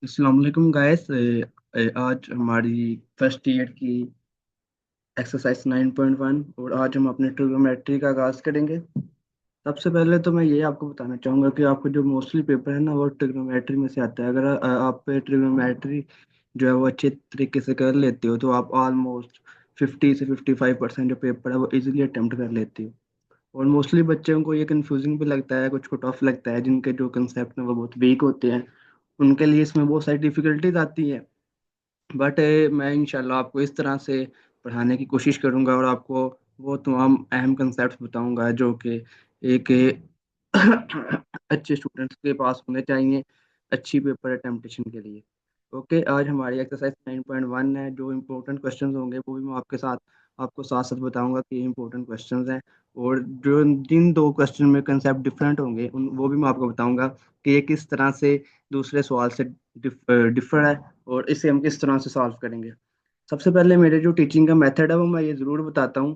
अस्सलाम वालेकुम गाइस। आज हमारी फर्स्ट ईयर की एक्सरसाइज 9.1 और आज हम अपने ट्रिग्नोमेट्री का आगाज करेंगे। सबसे पहले तो मैं ये आपको बताना चाहूँगा कि आपको जो मोस्टली पेपर है ना वो ट्रिग्नोमेट्री में से आता है। अगर आप ट्रिग्नोमेट्री जो है वो अच्छे तरीके से कर लेते हो तो आप ऑलमोस्ट 50 से 55% जो पेपर है वो इजीली अटेम्प्ट कर लेते हो। और मोस्टली बच्चों को ये कंफ्यूजिंग भी लगता है, कुछ को टफ लगता है, जिनके जो कंसेप्ट हैं वो बहुत वीक होते हैं, उनके लिए इसमें बहुत सारी डिफिकल्टीज आती हैं। बट मैं इंशाल्लाह आपको इस तरह से पढ़ाने की कोशिश करूंगा और आपको वो तमाम अहम कंसेप्ट बताऊंगा जो कि एक अच्छे स्टूडेंट्स के पास होने चाहिए अच्छी पेपर अटेम्पटेशन के लिए। ओके, आज हमारी एक्सरसाइज 9.1 है। जो इम्पोर्टेंट क्वेश्चंस होंगे वो भी मैं आपको साथ साथ बताऊंगा कि ये इम्पोर्टेंट क्वेश्चंस हैं। और जो जिन दो क्वेश्चन में कंसेप्ट डिफरेंट होंगे उन वो भी मैं आपको बताऊंगा कि ये किस तरह से दूसरे सवाल से डिफर है और इसे हम किस तरह से सॉल्व करेंगे। सबसे पहले मेरे जो टीचिंग का मेथड है वो मैं ये ज़रूर बताता हूँ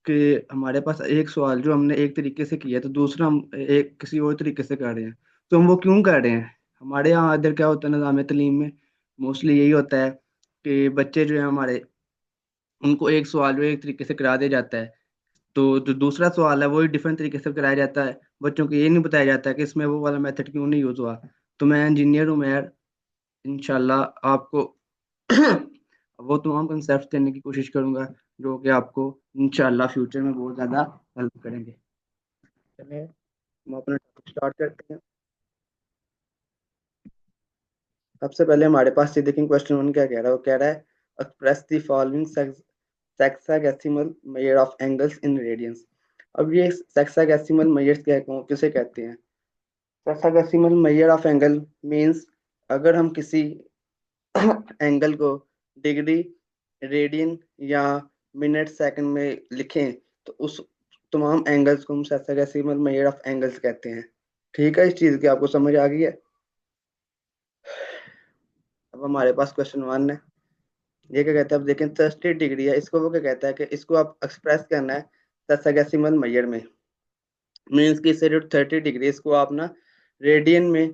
कि हमारे पास एक सवाल जो हमने एक तरीके से किया तो दूसरा हम एक किसी और तरीके से कर रहे हैं। तो हम वो क्यों कर रहे हैं? हमारे यहाँ इधर क्या होता है, निज़ाम तलीम में मोस्टली यही होता है कि बच्चे जो है हमारे, उनको एक सवाल जो है एक तरीके से करा दिया जाता है, तो जो दूसरा सवाल है वही डिफरेंट तरीके से कराया जाता है। बच्चों को ये नहीं बताया जाता है कि इसमें वो वाला मेथड क्यों नहीं यूज़ हुआ। तो मैं इंजीनियर हूँ, मैं इंशाल्लाह आपको वो तमाम कंसेप्ट देने की कोशिश करूंगा जो कि आपको इंशाल्लाह फ्यूचर में बहुत ज़्यादा हेल्प करेंगे। चलिए हम अपना टॉपिक स्टार्ट करते हैं। सबसे पहले हमारे पास ये देखें, क्वेश्चन वन क्या कह रहा है। वो कह रहा है express the following sexagesimal measure of angles in radians. अब ये सेक्सागेसिमल मेजर्स क्या किसे कहते हैं? Sexagesimal measure of angle means अगर हम किसी एंगल को डिग्री, रेडियन या मिनट सेकंड में लिखें तो उस तमाम एंगल्स को हम सेक्सागेसिमल मेजर ऑफ एंगल्स कहते हैं। ठीक है, इस चीज़ की आपको समझ आ गई है। अब हमारे पास क्वेश्चन वन है। ये क्या कहता है? अब देखें 30 डिग्री है, इसको वो क्या कहता है कि इसको आप एक्सप्रेस करना है सेक्सागेसिमल मेजर में। मीन्स की इसे जो 30 डिग्री इसको आप ना रेडियन में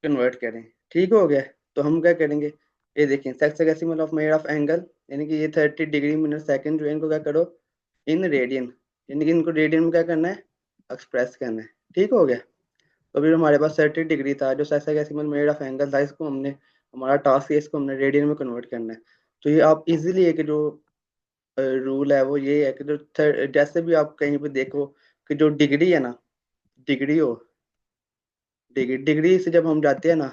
कन्वर्ट करें। ठीक हो गया? तो हम क्या करेंगे, ये देखें सेक्सागेसिमल ऑफ मेजर ऑफ एंगल, यानी कि ये 30 डिग्री मिनट सेकंड जो है इनको क्या करो इन रेडियन, यानी कि इनको रेडियन में क्या करना है, एक्सप्रेस करना है। ठीक हो गया? तो अभी हमारे पास 30 डिग्री था जो सेक्सागेसिमल मेजर ऑफ एंगल था, इसको हमने, हमारा टास्क है इसको हमने रेडियन में कन्वर्ट करना है। तो ये आप इजीली एक जो रूल है वो ये है कि जो जैसे भी आप कहीं पे देखो कि जो डिग्री है ना, डिग्री हो, डिग्री डिग्री से जब हम जाते हैं ना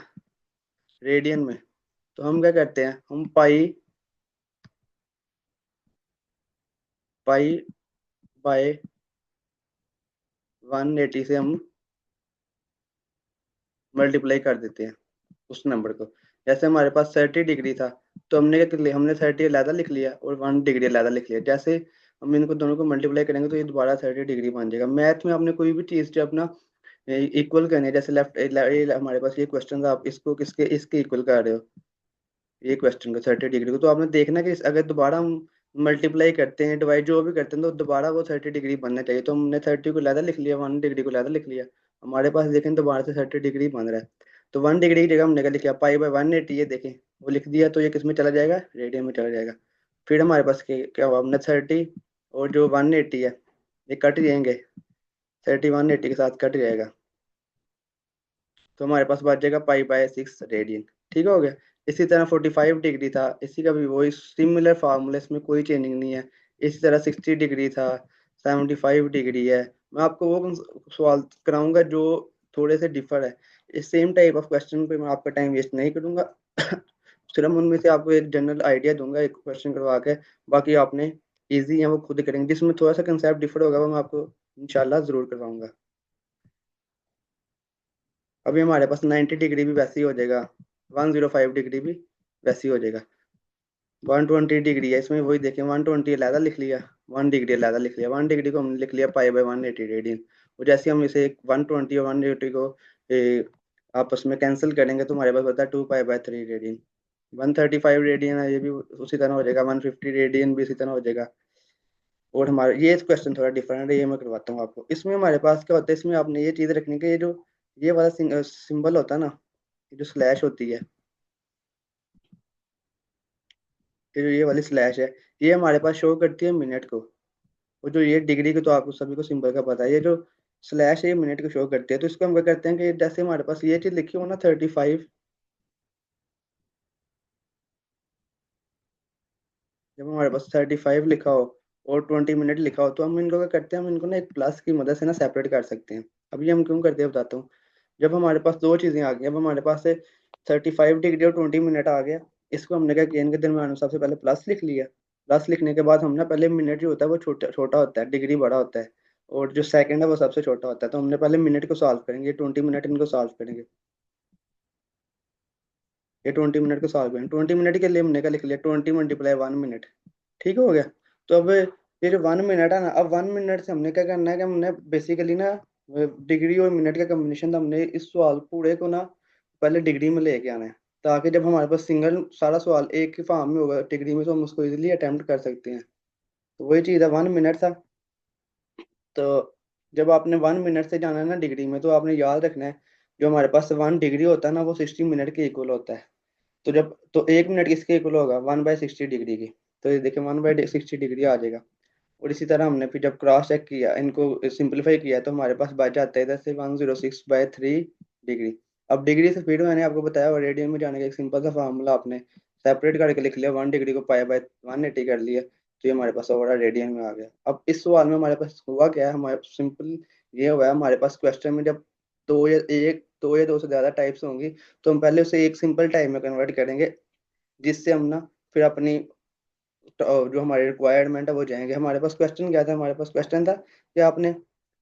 रेडियन में, तो हम क्या करते हैं, हम पाई पाई बाय 180 से हम मल्टीप्लाई कर देते हैं उस नंबर को। जैसे हमारे पास 30 डिग्री था तो हमने क्या कर लिया, हमने 30 अलहदा लिख लिया और 1 डिग्री अलहदा लिख लिया। जैसे हम इनको दोनों को मल्टीप्लाई करेंगे तो ये दोबारा 30 डिग्री बन जाएगा। मैथ में आपने कोई भी चीज़ जो अपना इक्वल करनी है, जैसे हमारे पास ये क्वेश्चन था, आप इसको किसके इसके इक्वल कर रहे हो, ये क्वेश्चन को 30 डिग्री को, तो आपने देखना कि अगर दोबारा हम मल्टीप्लाई करते हैं, डिवाइड जो भी करते हैं, तो दोबारा वो 30 डिग्री बनना चाहिए। तो हमने 30 को लहदा लिख लिया, 1 डिग्री को लहदा लिख लिया, हमारे पास देखें दोबारा से 30 डिग्री बन रहा है। तो 1 डिग्री की जगह हमने क्या लिखा, पाई बाय 180, ये देखें वो लिख दिया, तो ये किस में चला जाएगा, रेडियन में चला जाएगा। फिर हमारे पास क्या हुआ, हमने 30 और जो 180 है ये कट जाएंगे, 30 180 के साथ कट जाएगा, तो हमारे पास बच जाएगा पाई/6 रेडियन। ठीक हो गया? इसी तरह 45 डिग्री था, इसी का भी वही सिमिलर फार्मूला, इसमें कोई चेंजिंग नहीं है। इसी तरह 60 डिग्री था, 75 डिग्री है। मैं आपको वो सवाल कराऊंगा जो थोड़े से डिफर है। इस सेम टाइप ऑफ क्वेश्चन पे मैं आपका टाइम वेस्ट नहीं करूंगा। सिर्फ उनमें से आपको एक जनरल आइडिया दूंगा एक क्वेश्चन करवा के, बाकी आपने ईजी है वो खुद करेंगे। जिसमें थोड़ा सा कंसेप्ट डिफर होगा वो मैं आपको इंशाल्लाह जरूर करवाऊंगा। अभी हमारे पास 90 डिग्री भी वैसे ही हो जाएगा, 105 डिग्री भी वैसे ही हो जाएगा। 120 डिग्री है, इसमें वही देखें 120 अलहदा लिख लिया, 1 डिग्री अलहदा लिख लिया, 1 डिग्री को हमने लिख लिया पाई/180 रेडियन। और जैसे हम इसे 120 और 180 को आपस में कैंसिल करेंगे तो हमारे पास होता है 2 पाई/3 रेडियन। 135 रेडियन है, ये भी उसी तरह हो जाएगा, 150 रेडियन भी इसी तरह हो जाएगा। और हमारा ये क्वेश्चन थोड़ा डिफरेंट है, ये मैं करवाता हूँ आपको। इसमें हमारे पास क्या होता है, इसमें आपने ये चीज़ रखनी है कि ये जो ये वाला सिंबल होता है ना, ये जो स्लैश होती है, ये वाली स्लैश है, ये हमारे पास शो करती है मिनट को। वो जो ये डिग्री की तो आपको सभी को सिंबल का पता है, ये जो स्लैश है ये मिनट को शो करती है। तो इसको हम क्या करते हैं कि जैसे हमारे पास ये चीज लिखी हो ना 35, जब हमारे पास 35 लिखा हो और 20 मिनट लिखा हो, तो हम इनको क्या करते हैं, हम इनको ना एक प्लस की मदद से ना सेपरेट कर सकते हैं। अब ये हम क्यों करते हैं बताता हूँ। जब हमारे पास दो चीजें आ गई, अब हमारे पास से 35 डिग्री और 20 मिनट आ गया, इसको हमने क्या किया, इनके दरम्यान सबसे पहले प्लस लिख लिया। प्लस लिखने के बाद हम ना पहले मिनट जो होता है वो छोटा छोटा होता है, डिग्री बड़ा होता है, और जो सेकंड है वो सबसे छोटा होता है। तो हमने पहले मिनट को सॉल्व करेंगे, 20 मिनट इनको सॉल्व करेंगे, ये 20 मिनट को सॉल्व करेंगे। 20 मिनट के लिए हमने क्या लिख लिया, 20 × 1 मिनट। ठीक हो गया। तो अब ये जो 1 मिनट है ना, अब 1 मिनट से हमने क्या करना है कि हमने बेसिकली ना डिग्री और मिनट का कम्बिनेशन, हमने इस सवाल पूरे को ना पहले डिग्री में लेके आना है, ताकि जब हमारे पास सिंगल सारा सवाल एक ही फॉर्म में होगा डिग्री में, तो हम उसको इजीली अटेम्प्ट कर सकते हैं। तो वही चीज़ है, 1 मिनट था। तो जब आपने 1 मिनट से जाना है ना डिग्री में, तो आपने याद रखना है जो हमारे पास 1 डिग्री होता है ना, वो 60 मिनट के इक्वल होता है। तो जब तो 1 मिनट किसके इक्वल होगा, 1/60 डिग्री की। तो ये देखिए 1/60 डिग्री आ जाएगा। और इसी तरह हमने फिर जब क्रॉस चेक किया, इनको सिंपलीफाई किया, तो हमारे पास बच जाता है इधर से 106/3 डिग्री। अब डिग्री से फिर मैंने आपको बताया, और रेडियन में जाने का एक सिंपल सा फार्मूला आपने सेपरेट करके लिख लिया, 1 डिग्री को पाई/180 कर लिया, तो ये हमारे पास ओवरऑल रेडियन में आ गया। अब इस सवाल में हमारे पास हुआ क्या है, हमारे सिंपल ये हुआ है, हमारे पास क्वेश्चन में जब दो या दो से ज्यादा टाइप्स होंगी, तो हम पहले उसे एक सिंपल टाइप में कन्वर्ट करेंगे, जिससे हम ना फिर अपनी जो हमारी रिक्वायरमेंट है वो जाएंगे। हमारे पास क्वेश्चन क्या था, हमारे पास क्वेश्चन था कि आपने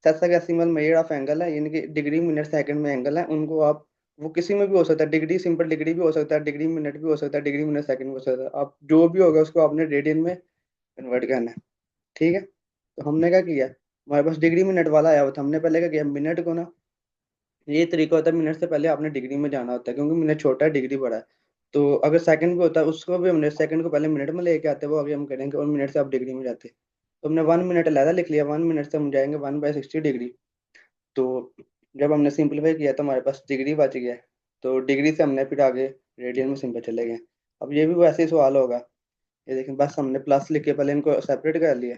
सेक्सिमल मेजर ऑफ एंगल है, यानी कि डिग्री मिनट सेकंड में एंगल है, उनको आप वो किसी में भी हो सकता है, डिग्री सिंपल डिग्री भी हो सकता है, डिग्री मिनट भी हो सकता है, डिग्री मिनट सेकंड भी हो सकता है, आप जो भी होगा उसको आपने रेडियन में कन्वर्ट करना है। ठीक है। तो हमने क्या किया, हमारे पास डिग्री मिनट वाला आया हुआ था, हमने पहले क्या किया, मिनट को ना, ये तरीका होता है, मिनट से पहले आपने डिग्री में जाना होता है, क्योंकि मिनट छोटा है डिग्री बड़ा है। तो अगर सेकंड भी होता है, उसको भी हमने सेकंड को पहले मिनट में लेके आते हैं, वो आगे हम करेंगे, और मिनट से आप डिग्री में जाते हैं। तो हमने 1 मिनट अलहदा लिख लिया, 1 मिनट से हम जाएंगे 1/60 डिग्री। तो जब हमने सिंपलीफाई किया तो हमारे पास डिग्री बच गया। तो डिग्री से हमने फिर आगे रेडियन में सिंपल चले गए। अब ये भी वैसे ही सवाल होगा, ये देखें, बस हमने प्लस लिख के पहले इनको सेपरेट कर लिया,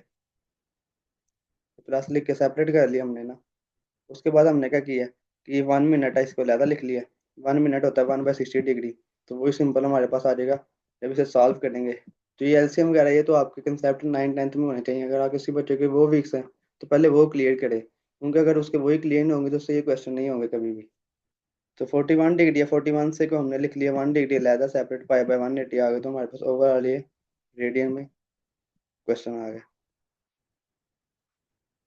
प्लस लिख के सेपरेट कर लिया हमने ना। उसके बाद हमने क्या किया कि 1 मिनट है, इसको ज़्यादा लिख लिया, 1 मिनट होता है 1/60 डिग्री। तो वही सिंपल हमारे पास आ जाएगा जब इसे सॉल्व करेंगे। तो ये एलसीएम वगैरह ये तो आपके कंसेप्ट 9th 10th में होने चाहिए। अगर आप किसी बच्चे के वो वीक्स हैं, तो पहले वो क्लियर करें, क्योंकि अगर उसके वही क्लियर नहीं होंगे तो उससे ये क्वेश्चन नहीं होंगे कभी भी। तो 41 डिग्री है, 41 से को हमने लिख लिया 1 डिग्री लहदा सेपरेट पाई/180 आ गए, तो हमारे पास ओवरऑल ये रेडियन में क्वेश्चन आ गया।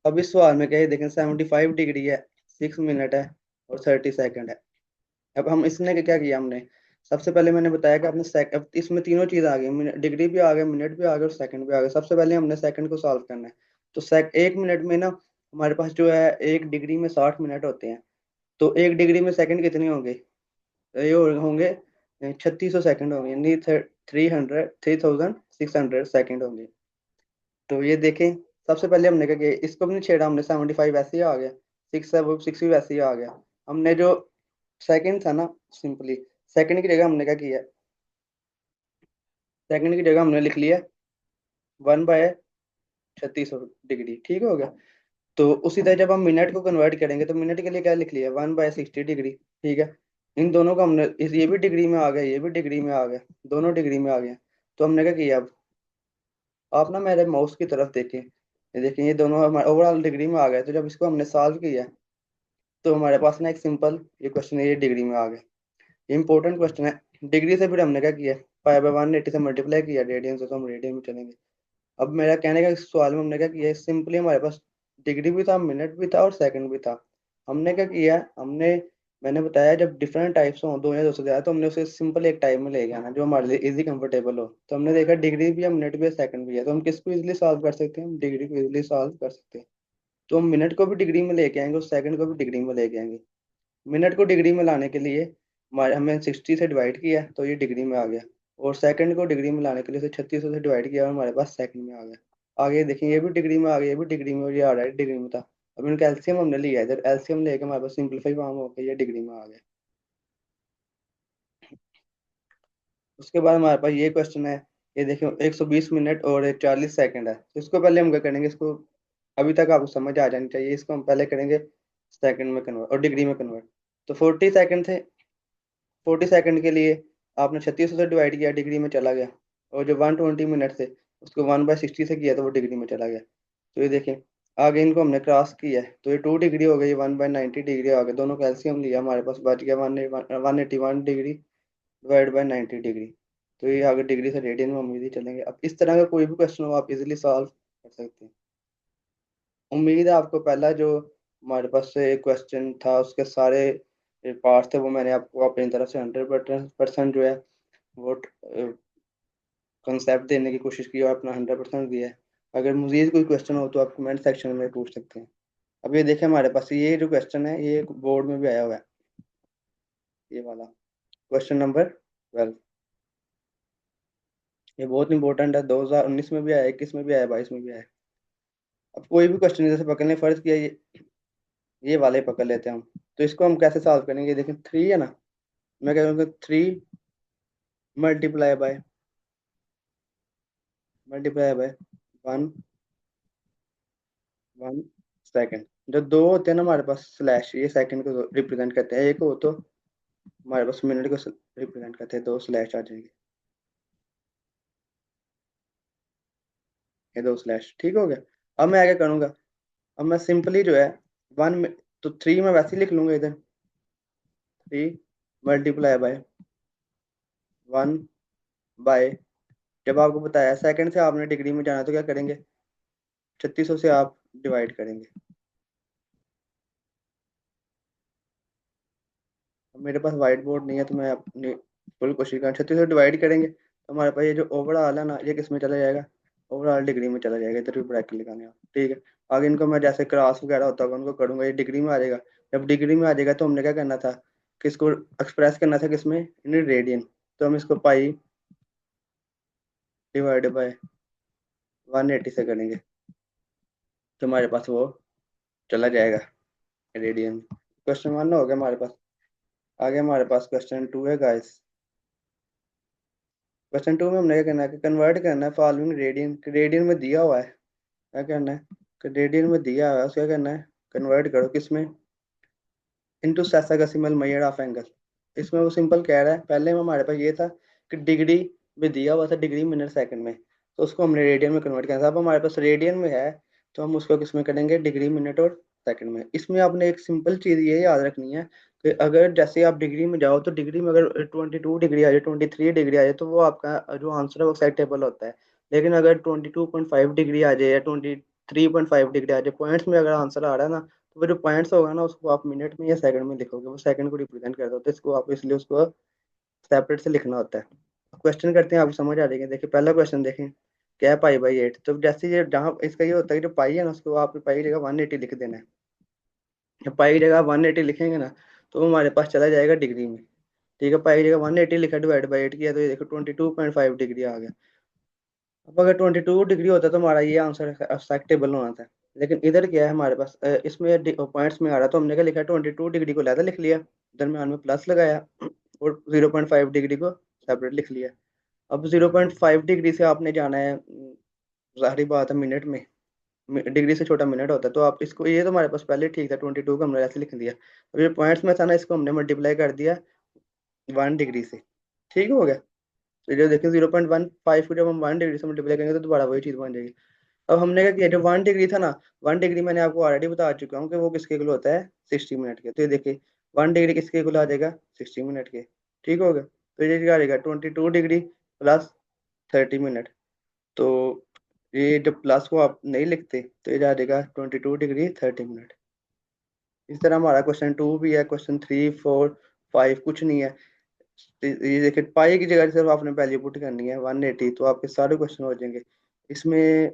अब इस सवाल में क्या है, देखें 75 डिग्री है, 6 मिनट है और 30 सेकंड है। अब हम इसने क्या किया, हमने सबसे पहले मैंने बताया कि आपने अब इसमें तीनों चीज आ गई, डिग्री भी आ गए, मिनट भी आ गए और सेकंड भी आ गए। सबसे पहले हमने सेकंड को सॉल्व करना है। तो 1 मिनट में ना हमारे पास जो है 1 डिग्री में 60 मिनट होते हैं। तो 1 डिग्री में सेकंड कितने होंगे, ये होंगे 3600 सेकंड होंगे, यानी 3600 सेकंड होंगे। तो ये देखें, सबसे पहले हमने क्या किया, इसको भी नहीं छेड़ा हमने, 75 वैसे ही आ गया, 6 है वो 6 भी वैसे ही आ गया। हमने जो सेकंड था ना, सिंपली सेकंड की जगह हमने क्या किया, सेकंड की जगह हमने लिख लिया 1/3600 डिग्री। ठीक हो गया। तो उसी तरह जब हम मिनट को कन्वर्ट करेंगे, तो मिनट के लिए क्या लिख लिया, 1/60 डिग्री। ठीक है। इन दोनों को हमने ये भी डिग्री में आ गया, ये भी डिग्री में आ गया, दोनों डिग्री में आ गया। तो हमने क्या किया, अब आप ना मेरे माउस की तरफ देखें, ये देखें, ये दोनों हमारे ओवरऑल डिग्री में आ गए। तो जब इसको हमने सॉल्व किया, तो हमारे पास ना एक सिंपल ये क्वेश्चन है, ये डिग्री में आ गया। ये इंपॉर्टेंट क्वेश्चन है। डिग्री से फिर हमने क्या किया, पाई/180 से मल्टीप्लाई किया रेडियन से, तो हम रेडियन में चलेंगे। अब मेरा कहने का इस सवाल में हमने क्या किया, सिंपली हमारे पास डिग्री भी था, मिनट भी था और सेकंड भी था। हमने क्या किया, हमने मैंने बताया जब डिफरेंट टाइप्स हो, दो या दो से ज्यादा, तो हमने उसे सिंपल एक टाइप में ले गया ना, जो हमारे लिए इजी कंफर्टेबल हो। तो हमने देखा डिग्री भी है, मिनट भी है, सेकंड भी है, तो हम किसको इजीली सॉल्व कर सकते हैं, हम डिग्री को इजीली सॉल्व कर सकते हैं। तो हम मिनट को भी डिग्री में लेके आएंगे और सेकंड को भी डिग्री में लेके आएंगे। मिनट को डिग्री में लाने के लिए हमारे हमें 60 से डिवाइड किया, तो ये डिग्री में आ गया। और सेकंड को डिग्री में लाने के लिए उसे 3600 से डिवाइड किया, और हमारे पास सेकंड में आ गया। आगे देखें, ये भी डिग्री में आ गया, ये भी डिग्री में, और ये आ रहा है डिग्री में था। अब इनका एलसीएम हमने लिया है, जब एलसीएम लेके हमारे पास सिंपलीफाई फॉर्म होकर ये डिग्री में आ गया। उसके बाद हमारे पास ये क्वेश्चन है ये देखिए 120 मिनट और 40 सेकंड है, तो इसको पहले हम क्या करेंगे, इसको अभी तक आपको समझ आ जानी चाहिए, इसको हम पहले करेंगे सेकंड में कन्वर्ट और डिग्री में कन्वर्ट। तो 40 सेकंड थे, 40 सेकंड के लिए आपने 3600 से डिवाइड किया, डिग्री में चला गया। और जो 120 मिनट थे उसको 1/60 से किया तो वो डिग्री में चला गया। तो ये देखें, आगे इनको हमने क्रॉस किया है, तो ये 2 डिग्री हो गई, 1/90 डिग्री आ गया, दोनों कैल्सियम लिया, हमारे पास बच गया 181 डिग्री डिवाइड बाई 90 डिग्री। तो ये आगे डिग्री से रेडियन में उम्मीद ही चलेंगे। अब इस तरह का कोई भी क्वेश्चन हो आप इजीली सॉल्व कर सकते हैं। उम्मीद है आपको पहला जो हमारे पास से क्वेश्चन था उसके सारे पार्ट थे वो मैंने आपको अपनी तरफ से 100% जो है वो कंसेप्ट देने की कोशिश की और अपना 100% दिया है। अगर मजीद कोई क्वेश्चन हो तो आप कमेंट सेक्शन में पूछ सकते हैं। अब ये देखें हमारे पास ये जो क्वेश्चन है ये बोर्ड में भी आया हुआ है, ये वाला क्वेश्चन नंबर 12। ये बहुत इंपॉर्टेंट है, 2019 में भी आया, 21 में भी आया, 22 में भी आया। अब कोई भी क्वेश्चन जैसे पकड़ने फर्ज किया ये वाले पकड़ लेते हैं हम। तो इसको हम कैसे सॉल्व करेंगे, देखें 3 है ना, मैं कह रहा हूँ 3 मल्टीप्लाई बाय 1 1 सेकंड। जो दो होते हैं ना हमारे पास स्लैश, ये सेकंड को रिप्रेजेंट करते हैं, एक हो तो हमारे पास मिनट को रिप्रेजेंट करते हैं, दो स्लैश आ जाएंगे, ये दो स्लैश, ठीक हो गया। अब मैं क्या करूंगा, अब मैं सिंपली जो है वन, तो 3 मैं वैसे ही लिख लूंगा इधर, 3 मल्टीप्लाई बाय 1 बाय, जब आपको बताया सेकंड से आपने डिग्री में जाना तो क्या करेंगे, 3600 से आप डिवाइड करेंगे। अब मेरे पास व्हाइट बोर्ड नहीं है तो मैं अपनी फुल कोशिश करूँ, 3600 डिवाइड करेंगे तो हमारे पास ये जो ओवरऑल है ना ये किस में चला जाएगा, ओवरऑल डिग्री में चला जाएगा, इधर भी ब्रैकेट लगाने आप, ठीक है। आगे इनको मैं जैसे क्रॉस वगैरह होता होगा उनको करूंगा, ये डिग्री में आ जाएगा। जब डिग्री में आ जाएगा तो हमने क्या करना था, किसको एक्सप्रेस करना था, किसमें, इन रेडियन। तो हम इसको पाई डिवाइड बाय 180 से करेंगे तो हमारे पास वो चला जाएगा रेडियन। क्वेश्चन 1 हो गया हमारे पास। आगे हमारे पास क्वेश्चन 2 है गाइस। क्वेश्चन 2 में हमने क्या करना है कि कन्वर्ट करना है फॉलोइंग रेडियन, रेडियन में दिया हुआ है, क्या करना है कि रेडियन में दिया हुआ है उसका क्या करना है, कन्वर्ट करो किसमें, इनटू सेसाडेसिमल मेथड ऑफ एंगल। इसमें वो सिंपल कह रहा है, पहले में हमारे पास ये था कि डिग्री में दिया हुआ था, डिग्री मिनट सेकंड में, तो उसको हमने रेडियन में कन्वर्ट करना था। अब हमारे पास रेडियन में है तो हम उसको किस में करेंगे, डिग्री मिनट और सेकंड में। इसमें आपने एक सिंपल चीज़ ये याद रखनी है कि अगर जैसे आप डिग्री में जाओ तो डिग्री में अगर 22 डिग्री आ जाए, 23 डिग्री आ जाए तो वो आपका जो आंसर है वो एक्सेप्टेबल होता है। लेकिन अगर 22.5 डिग्री आ जाए या 23.5 डिग्री आ जाए, पॉइंट्स में अगर आंसर आ रहा है ना, तो वो जो पॉइंट्स होगा ना उसको आप मिनट में या सेकंड में लिखोगे, वो सेकंड को रिप्रेजेंट करता होता है, इसको आप इसलिए उसको सेपरेट से लिखना होता है। क्वेश्चन करते हैं, आपको समझ आ जाएगी। देखिए पहला क्वेश्चन देखें, क्या है पाई/8। तो जैसे ये जहाँ इसका ये होता है कि जो पाई है ना उसको आप पाई की जगह 180 लिख देना है। जब पाई की जगह 180 लिखेंगे ना तो वो हमारे पास चला जाएगा डिग्री में, ठीक है। पाई की जगह 180 लिखा, डिवाइड बाई 8 किया, तो ये देखो 22.5 डिग्री आ गया। अब अगर 22 डिग्री होता तो हमारा ये आंसर एक्सेप्टेबल होना था। लेकिन इधर क्या है हमारे पास, इसमें पॉइंट्स में आ रहा तो हमने क्या लिखा, 22 डिग्री को लहदा लिख लिया, दरम्यान में प्लस लगाया और 0.5 डिग्री को सेपरेट लिख लिया। अब 0.5 डिग्री से आपने जाना है, जाहिर बात है मिनट में, डिग्री से छोटा मिनट होता है, तो आप इसको, ये तो हमारे पास पहले ठीक था, 22 को हमने ऐसे लिख दिया। अब ये पॉइंट्स में था ना, इसको हमने मल्टीप्लाई कर दिया 1 डिग्री से, ठीक हो गया। तो जो देखिए 0.15 को जब हम 1 डिग्री से मल्टीप्लाई करेंगे तो दोबारा वही चीज़ बन जाएगी। अब हमने क्या किया, जो 1 डिग्री था ना, 1 डिग्री मैंने आपको ऑलरेडी बता चुका हूँ कि वो किसके इक्वल होता है, 60 मिनट के। तो ये देखिए 1 डिग्री किसके इक्वल आ जाएगा, 60 मिनट के, ठीक हो गया। तो ये क्या आ जाएगा, 22 डिग्री प्लस 30 मिनट। तो ये जब प्लस को आप नहीं लिखते तो ये आ जाएगा 22 डिग्री 30 मिनट। इस तरह हमारा क्वेश्चन 2 भी है, क्वेश्चन 3 4 5 कुछ नहीं है। तो ये देखिए पाई की जगह सिर्फ आपने वैल्यू पुट करनी है 180, तो आपके सारे क्वेश्चन हो जाएंगे इसमें।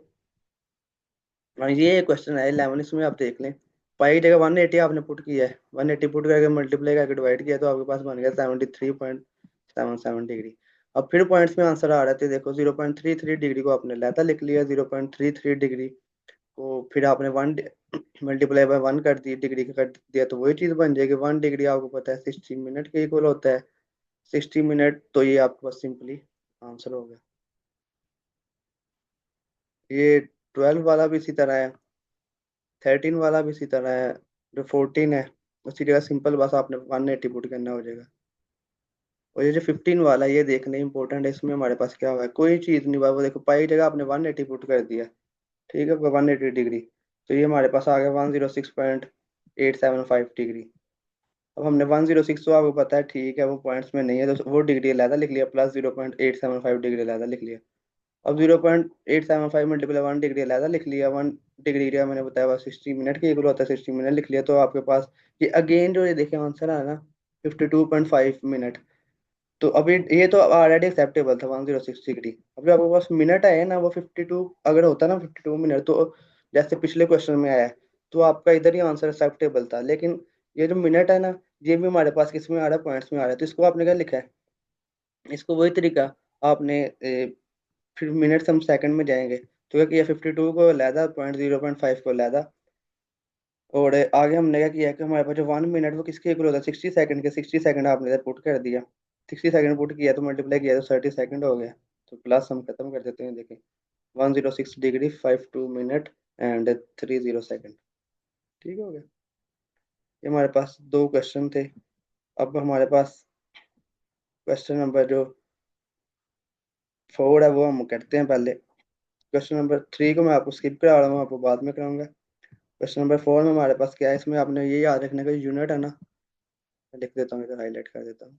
हाँ, ये क्वेश्चन है 11, इसमें आप देख लें, पाई की जगह 180 आपने पुट किया है, 180 पुट करके मल्टीप्लाई करके डिवाइड किया तो आपके पास बन गया 73.77 डिग्री। अब फिर पॉइंट्स में आंसर आ रहा है, तो देखो 0.33 डिग्री को आपने लहता लिख लिया, 0.33 डिग्री को फिर आपने 1 मल्टीप्लाई बाय 1 कर दी, डिग्री का कर दिया, तो वही चीज़ बन जाएगी। 1 डिग्री आपको पता है 60 मिनट के इक्वल होता है, 60 मिनट, तो ये आपके पास सिंपली आंसर हो गया। ये 12 वाला भी इसी तरह है, 13 वाला भी इसी तरह है, जो 14 है उसी जगह सिंपल बस आपने 180 पुट करना हो जाएगा। और ये जो 15 वाला है, ये देखना इंपॉर्टेंट है, इसमें हमारे पास क्या हुआ है, कोई चीज़ नहीं हुआ, वो देखो पाई जगह आपने 180 पुट कर दिया, ठीक है, 180 डिग्री, तो ये हमारे पास आ गया 106.875 डिग्री। अब हमने 106 तो आपको पता है, ठीक है, वो पॉइंट्स में नहीं है तो वो डिग्री अलहदा लिख लिया, प्लस 0.875 डिग्री अलहदा लिख लिया। अब 0.875 मल्टीप्लाई 1 डिग्री अलहदा लिख लिया, 1 डिग्री का मैंने बताया 60 मिनट के इक्वल होता है, 60 मिनट लिख लिया, तो आपके पास ये अगेन जो ये देखे आंसर है ना 52.5 मिनट। तो अभी ये तो ऑलरेडी एक्सेप्टेबल था 106 डिग्री। अभी आपके पास मिनट है ना, वो 52 अगर होता ना 52 मिनट, तो जैसे पिछले क्वेश्चन में आया है, तो आपका इधर ही आंसर एक्सेप्टेबल था। लेकिन ये जो मिनट है ना, ये भी हमारे पास किस में आ रहा है, पॉइंट्स में आ रहा है, तो इसको आपने क्या लिखा है, इसको वही तरीका आपने फिर मिनट से हम सेकंड में जाएंगे, तो क्या किया, 52 को लहदा, 0.5 को लहदा, और आगे हमने क्या किया कि हमारे पास जो 1 मिनट वो किसके इक्वल होता है, 60 सेकंड के, 60 सेकंड आपने इधर पुट कर दिया, 60 सेकंड पुट किया तो मल्टीप्लाई किया तो 30 सेकंड हो गया। तो प्लस हम खत्म कर देते हैं, देखें 106 डिग्री 52 मिनट एंड 30 सेकंड, ठीक हो गया। ये हमारे पास दो क्वेश्चन थे। अब हमारे पास क्वेश्चन नंबर जो 4 है वो हम करते हैं पहले। क्वेश्चन नंबर 3 को मैं आपको स्किप करा रहा हूँ, आपको बाद में कराऊंगा। क्वेश्चन नंबर 4 में हमारे पास क्या है, इसमें आपने ये याद रखने का यूनिट है ना, मैं लिख देता हूँ, इधर हाईलाइट कर देता हूँ।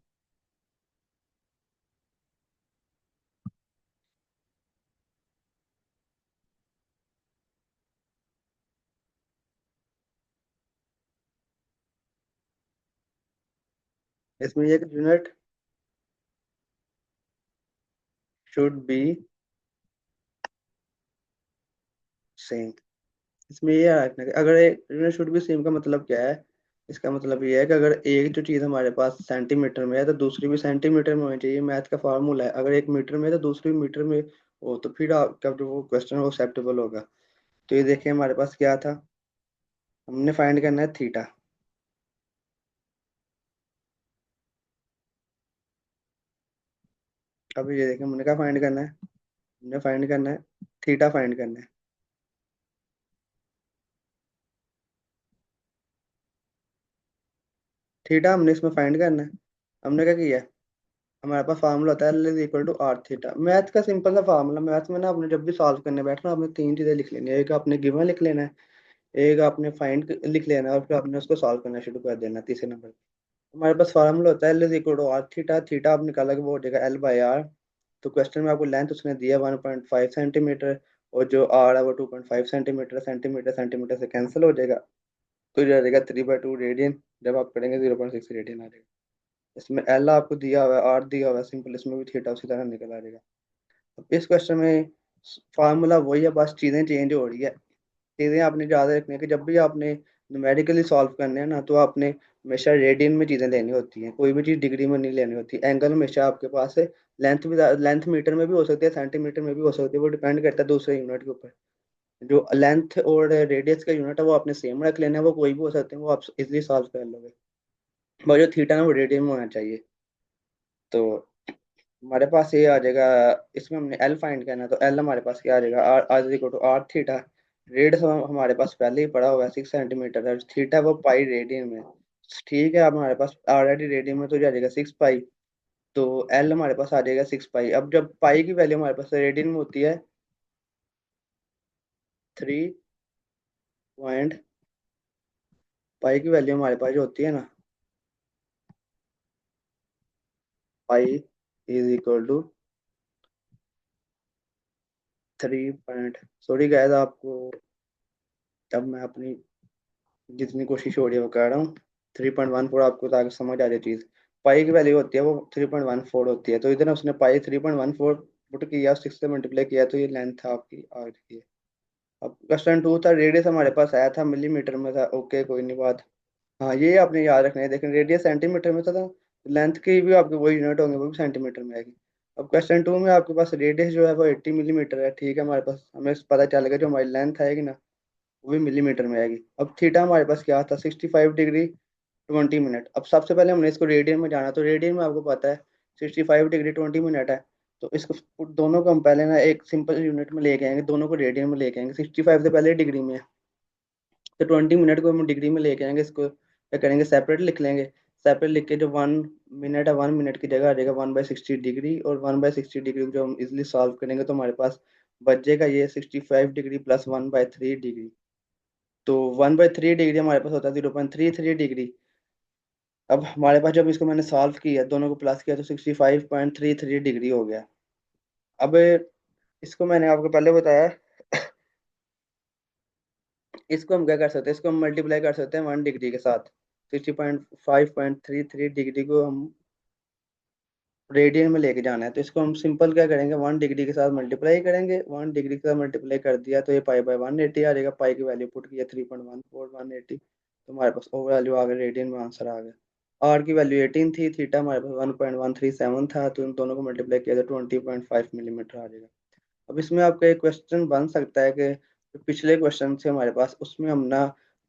इसमें ये यूनिट शुड बी सेम। इसमें ये रखना कि अगर यूनिट शुड बी सेम का मतलब क्या है, इसका मतलब ये है कि अगर एक जो चीज़ हमारे पास सेंटीमीटर में है तो दूसरी भी सेंटीमीटर में होनी चाहिए, मैथ का फार्मूला है, अगर एक मीटर में है तो दूसरी भी मीटर में हो, तो फिर आपका जो वो क्वेश्चन है वो एक्सेप्टेबल होगा। तो ये देखिए हमारे पास क्या था, हमने फाइंड करना है थीटा। अब ये देखिए हमने क्या फाइंड करना है, हमने फाइंड करना है थीटा, फाइंड करना है। थीटा हमने इसमें फाइंड करना है। हमने क्या किया है, हमारे पास फार्मूला होता है L is equal to R theta, math का सिंपल सा फार्मूला। मैथ में ना आपने जब भी सॉल्व करने बैठना, आपने तीन चीजें लिख लेनी है, एक आपने गिवन लिख लेना है, एक आपने फाइंड लिख लेना है, और फिर आपने उसको सॉल्व करना शुरू कर देना तीसरे नंबर पे। हमारे पास फार्मूला होता है L is equal to R theta, theta आप निकाला कि वो हो जाएगा L/R। तो क्वेश्चन में आपको लेंथ उसने दिया 1.5 सेंटीमीटर, और जो आर है वो 2.5 सेंटीमीटर, सेंटीमीटर सेंटीमीटर से कैंसिल हो जाएगा, तो ये आ जाएगा 3/2 रेडियन। जब आप करेंगे 0.6 रेडियन आ जाएगा। इसमें एल आपको दिया हुआ है, आर दिया हुआ है, सिंपल इसमें भी थीटा उसी तरह निकल आ जाएगा। अब इस क्वेश्चन में फार्मूला वही है, बस चीज़ें चेंज हो रही है। चीज़ें आपने याद रखनी है कि जब भी आपने न्यूमेरिकली सॉल्व करने हैं ना, तो आपने हमेशा रेडियन में चीज़ें लेनी होती हैं, कोई भी चीज़ डिग्री में नहीं लेनी होती। एंगल हमेशा आपके पास है, लेंथ भी, लेंथ मीटर में भी हो सकती है, सेंटीमीटर में भी हो सकती है, वो डिपेंड करता है दूसरे यूनिट के ऊपर। जो लेंथ और रेडियस का यूनिट है वो आपने सेम रख लेना है, वो कोई भी हो सकते हैं, वो आप इजिली सॉल्व कर लोगे। और जो थीटा है वो रेडियन में होना चाहिए। तो हमारे पास ये आ जाएगा, इसमें हमने एल फाइंड करना है, तो एल हमारे पास क्या आ जाएगा, R R equal to R theta. Radius हमारे पास पहले ही पड़ा हुआ है 6 सेंटीमीटर है, थीटा वो पाई रेडियन में। ठीक है, अब हमारे पास ऑलरेडी रेडियन में तो ये आ जाएगा 6 पाई, तो एल हमारे पास आ जाएगा 6 पाई। अब जब पाई की वैल्यू हमारे पास रेडियन में होती है 3 पाई की वैल्यू हमारे पास जो होती है ना, pi is equal to 3 sorry guys, आपको जब मैं अपनी जितनी कोशिश हो रही है वो कर रहा हूँ, 3.14 आपको, ताकि समझ आ जाए चीज़। पाई की वैल्यू होती है वो 3.14 होती है, तो इधर उसने पाई 3.14 पुट किया, 6 से मल्टीप्लाई किया, तो ये लेंथ था आपकी आ रही है। अब क्वेश्चन 2 था, रेडियस हमारे पास आया था मिलीमीटर में था, ओके कोई नहीं बात। हाँ ये आपने याद रखना है, लेकिन रेडियस सेंटीमीटर में था, लेंथ की भी आपके वही यूनिट होंगे, वो भी सेंटीमीटर में आएगी। अब क्वेश्चन 2 में आपके पास रेडियस जो है वो 80 मिलीमीटर है, ठीक है, हमारे पास हमें पता चलेगा जो हमारी लेंथ आएगी ना, वो भी मिलीमीटर में आएगी। अब थीटा हमारे पास क्या था, 65 डिग्री 20 मिनट। अब सबसे पहले हमने इसको रेडियन में जाना, तो रेडियन में आपको पता है 65 डिग्री 20 मिनट है, तो इसको दोनों को हम पहले ना एक सिंपल यूनिट में लेके आएंगे, दोनों को रेडियन में लेके आएंगे। 65 से पहले डिग्री में है, तो 20 मिनट को हम डिग्री में लेके आएंगे। इसको क्या करेंगे, सेपरेट लिख लेंगे। सेपरेट लिख के जो 1 मिनट है, 1 मिनट की जगह आ जाएगा 1/60 डिग्री, और 1/60 डिग्री जो हम इजिली सॉल्व करेंगे तो हमारे पास बच जाएगा ये 65 डिग्री प्लस 1/3 डिग्री। तो 1/3 डिग्री हमारे पास होता है 0.33 डिग्री। अब हमारे पास जब इसको मैंने सॉल्व किया, दोनों को प्लस किया, तो 65.33 डिग्री हो गया। अब इसको मैंने आपको पहले बताया, इसको हम क्या कर सकते हैं, इसको हम मल्टीप्लाई कर सकते हैं 1 डिग्री के साथ। 60.533 डिग्री को हम रेडियन में लेके जाना है, तो इसको हम सिंपल क्या करेंगे, 1 डिग्री के साथ मल्टीप्लाई करेंगे। 1 डिग्री के साथ मल्टीप्लाई कर दिया तो ये पाई/180 आ जाएगा। पाई की वैल्यू पुट किया 3.14, 180, तो हमारे पास ओ वैल्यू आ गई, रेडियन में आंसर आ गया। आर की वैल्यू 18 थी, थीटा हमारे पास 1.137 था, तो इन दोनों को मल्टीप्लाई किया तो 20.5 मिलीमीटर आ जाएगा। अब इसमें आपका एक क्वेश्चन बन सकता है कि जो पिछले क्वेश्चन थे हमारे पास, उसमें हम ना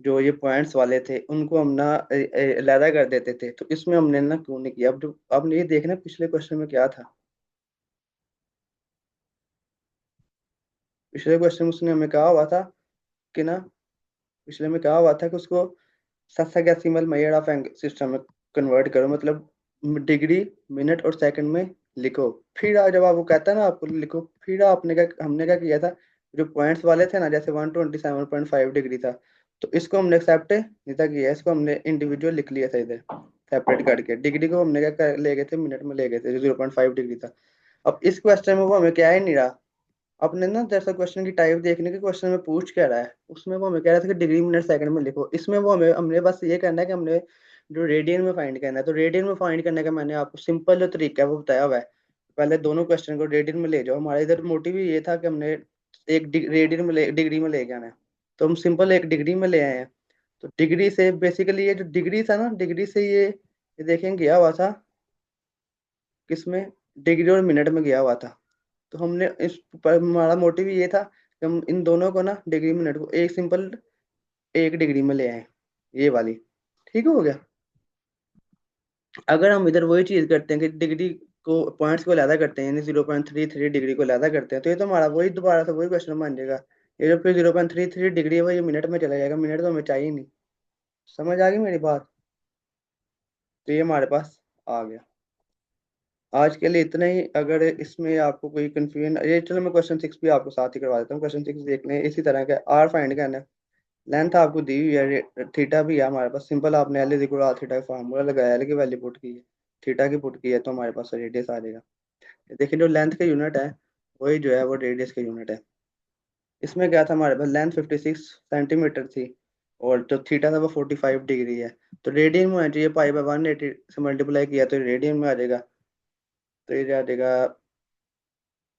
जो ये पॉइंट्स वाले थे उनको हम ना अलहदा कर देते थे, तो इसमें हमने ना क्यों नहीं किया। अब जो आपने ये देखना पिछले क्वेश्चन में क्या था। पिछले क्वेश्चन में उसने हमें कहा हुआ था कि ना, पिछले में कहा हुआ था कि उसको सक्सेसिमल मेथड ऑफ सिस्टम में कन्वर्ट करो, मतलब डिग्री, मिनट और सेकंड में लिखो। फिर जब आप वो कहता है ना आपको लिखो, फिर आपने क्या, हमने क्या किया था, जो पॉइंट्स वाले थे ना, जैसे 127.5 डिग्री था, तो इसको हमने एक्सेप्ट नहीं था किया, इसको हमने इंडिविजुअल लिख लिया था इधर सेपरेट करके। डिग्री को हमने क्या ले गए थे, मिनट में ले गए थे, जो 0.5 डिग्री था। अब इस क्वेश्चन में वो हमें क्या ही नहीं रहा। आपने ना जैसा क्वेश्चन की टाइप देखने के, क्वेश्चन में पूछ क्या रहा है, उसमें वो हमें कह रहा था कि डिग्री मिनट सेकंड में लिखो। इसमें वो हमें हमने बस ये करना है कि हमने जो रेडियन में फाइंड करना है, तो रेडियन में फाइंड करने का मैंने आपको सिंपल जो तरीका है वो बताया हुआ है। पहले दोनों क्वेश्चन को रेडियन में ले जाओ। हमारा इधर मोटिव ही ये था कि हमने एक रेडियन में डिग्री में ले जाना है, तो हम सिंपल एक डिग्री में ले आए हैं। तो डिग्री से बेसिकली ये जो डिग्री था ना, डिग्री से ये देखें गया हुआ था किसमें, डिग्री और मिनट में गया हुआ था। तो हमने इस पर हमारा मोटिव ये था कि हम इन दोनों को ना, डिग्री मिनट को एक सिंपल एक डिग्री में ले आए, ये वाली। ठीक हो गया। अगर हम इधर वही चीज करते हैं कि डिग्री को, पॉइंट्स को अलहदा करते हैं, यानी 0.33 डिग्री को अलहदा करते हैं, तो ये तो हमारा वही दोबारा से वही क्वेश्चन बन जाएगा। ये जो फिर 0.33 डिग्री है वो ये मिनट में चला जाएगा, मिनट तो हमें चाहिए ही नहीं। समझ आ गई मेरी बात। तो ये हमारे पास आ गया। आज के लिए इतना ही। अगर इसमें आपको कोई कंफ्यूजन, ये चलो मैं क्वेश्चन 6 भी आपको साथ ही करवा देता हूँ। क्वेश्चन 6 देख लें, इसी तरह का आर फाइंड करना है। लेंथ आपको दी हुई है, थीटा भी है हमारे पास। सिंपल आपने L is equal R theta का फार्मूला लगाया, एल की वैल्यू पुट की है, थीटा की पुट की है, तो हमारे पास रेडियस आ जाएगा। देखिए जो लेंथ का यूनिट है वही जो है वो रेडियस का यूनिट है। इसमें क्या था, हमारे पास लेंथ 56 सेंटीमीटर थी, और जो थीटा था वो 45 डिग्री है। तो रेडियन में होना चाहिए, पाई/180 से मल्टीप्लाई किया तो रेडियन में आ जाएगा। तो ये आ जाएगा,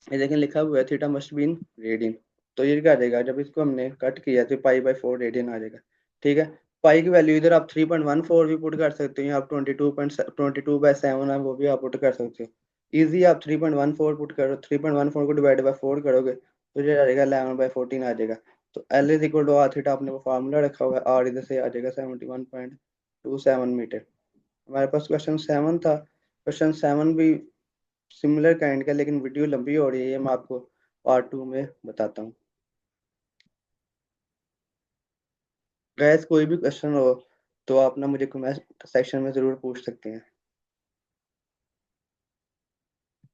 ये देखें लिखा हुआ है theta must be in radian. तो ये क्या आ जाएगा, जब इसको हमने कट किया तो पाई/4 रेडियन आ जाएगा। ठीक है। पाई की वैल्यू इधर आप 3.14 भी पुट कर सकते हो, या आप 22.22/7 है वो भी आप पुट कर सकते हो। इजी, आप 3.14 पुट करो, 3.14 को डिवाइड बाय 4 करोगे तो ये आ जाएगा 11/14 आ जाएगा। तो L is equal to R theta, आपने वो फार्मूला रखा हुआ है, आर इधर से आ जाएगा 71.27 मीटर। हमारे पास क्वेश्चन 7 था। क्वेश्चन 7 भी सिमिलर काइंड का, लेकिन वीडियो लंबी हो रही है, मैं आपको पार्ट 2 में बताता हूँ। गैस कोई भी क्वेश्चन हो तो आप ना मुझे कमेंट सेक्शन में ज़रूर पूछ सकते हैं।